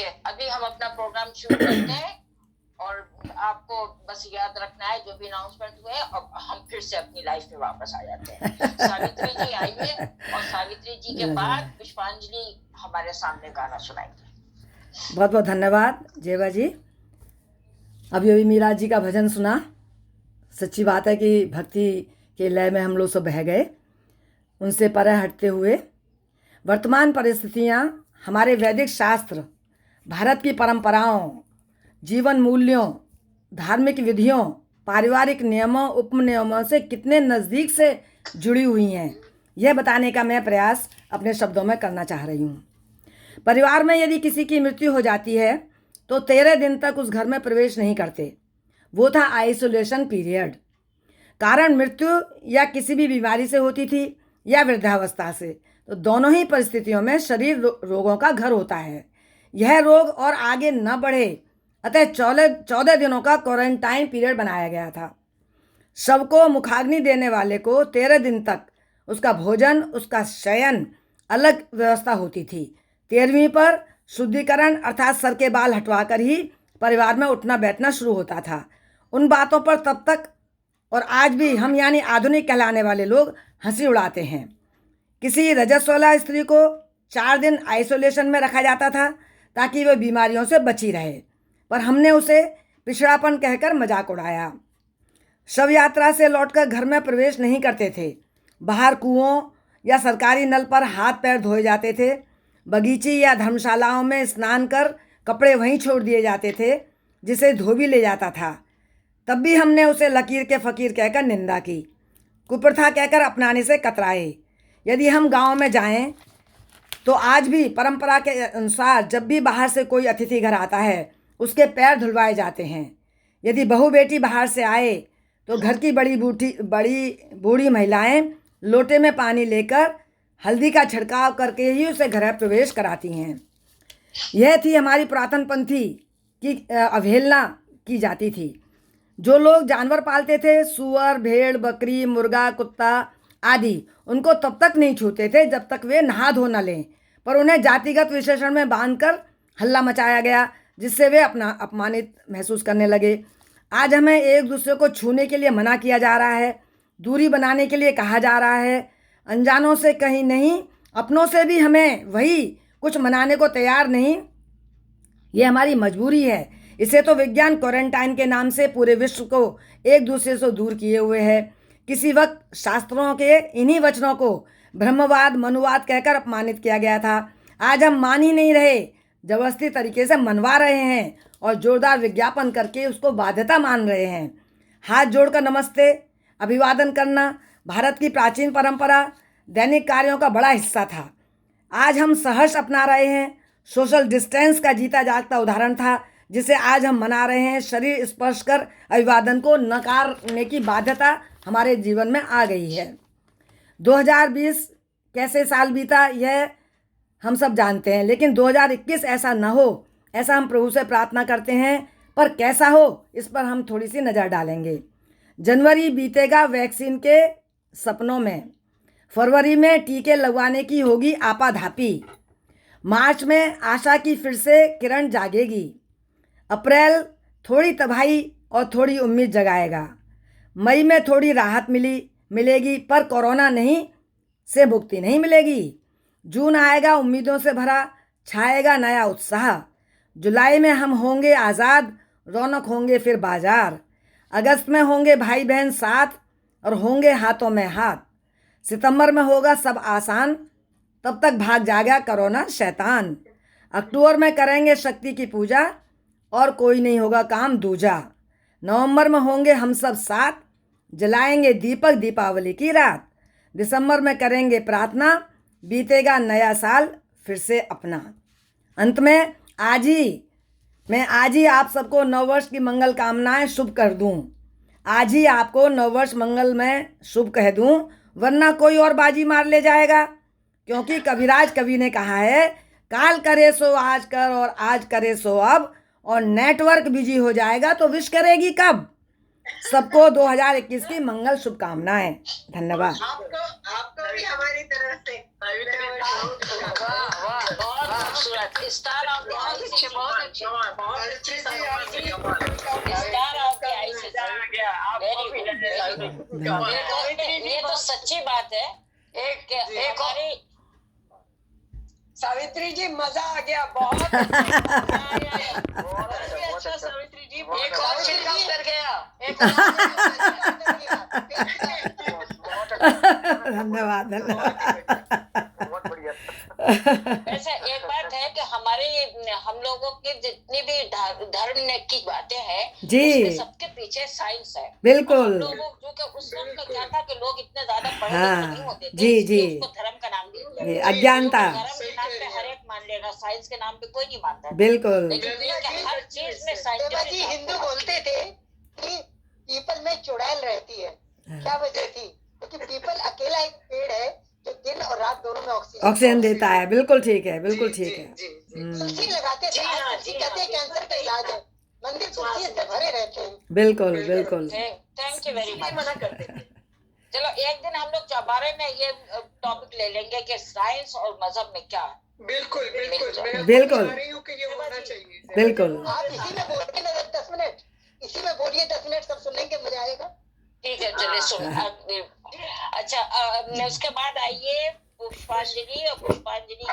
Okay, अभी हम अपना प्रोग्राम शुरू करते हैं और आपको बस याद रखना है जो भी अनाउंसमेंट हुए, अब हम फिर से अपनी लाइफ में वापस आ जाते हैं। सावित्री जी आइए और सावित्री जी के बाद पुष्पांजलि हमारे सामने गाना सुनाएंगे। बहुत बहुत धन्यवाद जेवा जी। अभी अभी मीरा जी का भजन सुना। सच्ची बात है कि भक्ति के लय में हम लोग सब बह गए। उनसे परे हटते हुए वर्तमान परिस्थितियाँ, हमारे वैदिक शास्त्र, भारत की परंपराओं, जीवन मूल्यों, धार्मिक विधियों, पारिवारिक नियमों, उपनियमों से कितने नज़दीक से जुड़ी हुई हैं, यह बताने का मैं प्रयास अपने शब्दों में करना चाह रही हूँ। परिवार में यदि किसी की मृत्यु हो जाती है तो 13 दिन तक उस घर में प्रवेश नहीं करते। वो था आइसोलेशन पीरियड। कारण मृत्यु या किसी भी बीमारी से होती थी या वृद्धावस्था से, तो दोनों ही परिस्थितियों में शरीर रोगों का घर होता है। यह रोग और आगे न बढ़े, अतः 14 दिनों का क्वारंटाइन पीरियड बनाया गया था। शव को मुखाग्नि देने वाले को 13 दिन तक उसका भोजन, उसका शयन, अलग व्यवस्था होती थी। 13वीं पर शुद्धिकरण अर्थात सर के बाल हटवाकर ही परिवार में उठना बैठना शुरू होता था। उन बातों पर तब तक और आज भी हम यानी आधुनिक कहलाने वाले लोग हंसी उड़ाते हैं। किसी रजस्वला स्त्री को 4 दिन आइसोलेशन में रखा जाता था ताकि वह बीमारियों से बची रहे, पर हमने उसे पिछड़ापन कहकर मजाक उड़ाया। शव यात्रा से लौटकर घर में प्रवेश नहीं करते थे। बाहर कुओं या सरकारी नल पर हाथ पैर धोए जाते थे। बगीचे या धर्मशालाओं में स्नान कर कपड़े वहीं छोड़ दिए जाते थे, जिसे धोबी ले जाता था। तब भी हमने उसे लकीर के फ़कीर कहकर निंदा की, कुप्रथा कहकर अपनाने से कतराए। यदि हम गांव में जाएं तो आज भी परंपरा के अनुसार जब भी बाहर से कोई अतिथि घर आता है उसके पैर धुलवाए जाते हैं। यदि बहू बेटी बाहर से आए तो घर की बड़ी बूढ़ी महिलाएं लोटे में पानी लेकर हल्दी का छिड़काव करके ही उसे घर प्रवेश कराती हैं। यह थी हमारी पुरातन पंथी की अवहेलना की जाती थी। जो लोग जानवर पालते थे, सूअर, भेड़, बकरी, मुर्गा, कुत्ता आदि, उनको तब तक नहीं छूते थे जब तक वे नहा धो न लें, पर उन्हें जातिगत विशेषण में बांधकर हल्ला मचाया गया, जिससे वे अपना अपमानित महसूस करने लगे। आज हमें एक दूसरे को छूने के लिए मना किया जा रहा है, दूरी बनाने के लिए कहा जा रहा है। अनजानों से कहीं नहीं, अपनों से भी हमें वही कुछ मनाने को तैयार नहीं। ये हमारी मजबूरी है। इसे तो विज्ञान क्वारंटाइन के नाम से पूरे विश्व को एक दूसरे से दूर किए हुए है। किसी वक्त शास्त्रों के इन्हीं वचनों को ब्रह्मवाद, मनुवाद कहकर अपमानित किया गया था। आज हम मान ही नहीं रहे, जबरदस्ती तरीके से मनवा रहे हैं और जोरदार विज्ञापन करके उसको बाध्यता मान रहे हैं। हाथ जोड़कर नमस्ते, अभिवादन करना भारत की प्राचीन परंपरा, दैनिक कार्यों का बड़ा हिस्सा था। आज हम सहर्ष अपना रहे हैं। सोशल डिस्टेंस का जीता जागता उदाहरण था, जिसे आज हम मना रहे हैं। शरीर स्पर्श कर अभिवादन को नकारने की बाध्यता हमारे जीवन में आ गई है। 2020 कैसे साल बीता यह हम सब जानते हैं, लेकिन 2021 ऐसा न हो, ऐसा हम प्रभु से प्रार्थना करते हैं। पर कैसा हो, इस पर हम थोड़ी सी नज़र डालेंगे। जनवरी बीतेगा वैक्सीन के सपनों में, फरवरी में टीके लगवाने की होगी आपाधापी, मार्च में आशा की फिर से किरण जागेगी, अप्रैल थोड़ी तबाही और थोड़ी उम्मीद जगाएगा, मई में थोड़ी राहत मिलेगी पर कोरोना नहीं से मुक्ति नहीं मिलेगी, जून आएगा उम्मीदों से भरा, छाएगा नया उत्साह, जुलाई में हम होंगे आज़ाद, रौनक होंगे फिर बाजार, अगस्त में होंगे भाई बहन साथ और होंगे हाथों में हाथ, सितंबर में होगा सब आसान, तब तक भाग जाएगा कोरोना शैतान, अक्टूबर में करेंगे शक्ति की पूजा और कोई नहीं होगा काम दूजा, नवंबर में होंगे हम सब साथ, जलाएंगे दीपक दीपावली की रात, दिसंबर में करेंगे प्रार्थना, बीतेगा नया साल फिर से अपना। अंत में मैं आज ही आप सबको नववर्ष की मंगल कामनाएं शुभ कर दूं। आज ही आपको नववर्ष मंगल में शुभ कह दूं, वरना कोई और बाजी मार ले जाएगा। क्योंकि कविराज कवि ने कहा है, काल करे सो आज कर और आज करे सो अब, और नेटवर्क बिजी हो जाएगा तो विश करेगी कब। सबको 2021 की मंगल शुभकामनाएं। धन्यवाद। आपको भी हमारी तरफ से बहुत खूबसूरत। स्टार ऑफ अच्छी सावित्री जी आपकी स्टार ऑफ द आईसीसी। ये तो सच्ची बात है। एक हमारी सावित्री जी मजा आ गया बहुत अच्छा सावित्री जी एक और शिरकत कर गया। धन्यवाद बहुत बढ़िया। ऐसा एक बात है कि हमारे हम लोगों की जितनी भी धर्म की बातें हैं जी। उसके सबके पीछे साइंस है। बिल्कुल। हम लोगों क्योंकि उस वक्त का क्या था कि लोग इतने ज्यादा पढ़े हाँ, लिखे नहीं होते थे, जी, इसलिए जी। उसको धर्म का नाम दिया ये गया। अज्ञानता। धर्म के नाम पे हर एक मान लेगा, साइंस के नाम पे कोई नहीं मानता है। बिल्कुल लेकिन दुनिया के हर चीज में देवा जी साइंटिफिक हिंदू बोलते थे कि पीपल में चुड़ैल रहती है। क्या वजह थी? क्योंकि पीपल अकेला एक पेड़ है जो दिन और रात दोनों में ऑक्सीजन देता है। बिल्कुल ठीक है, बिल्कुल ठीक है। तुलसी लगाते थे। आज तुलसी कहते हैं कैंसर का इलाज है। मंदिर तुलसी से भरे रहते हैं। बिल्कुल बिल्कुल। Thank you very much. मना करते थे। चलो एक दिन हम लोग चौबारे में ये टॉपिक ले लेंगे कि साइंस और मजहब में क्या है। बिल्कुल बिल्कुल। ये होना चाहिए। बिल्कुल। आप इसी में बोलिए ना 10 मिनट, इसी में बोलिए 10 मिनट, सब सुनेंगे, मजा आएगा। ठीक है चलिए सुन। अच्छा उसके बाद आइए पुष्पांजलि और पुष्पांजलि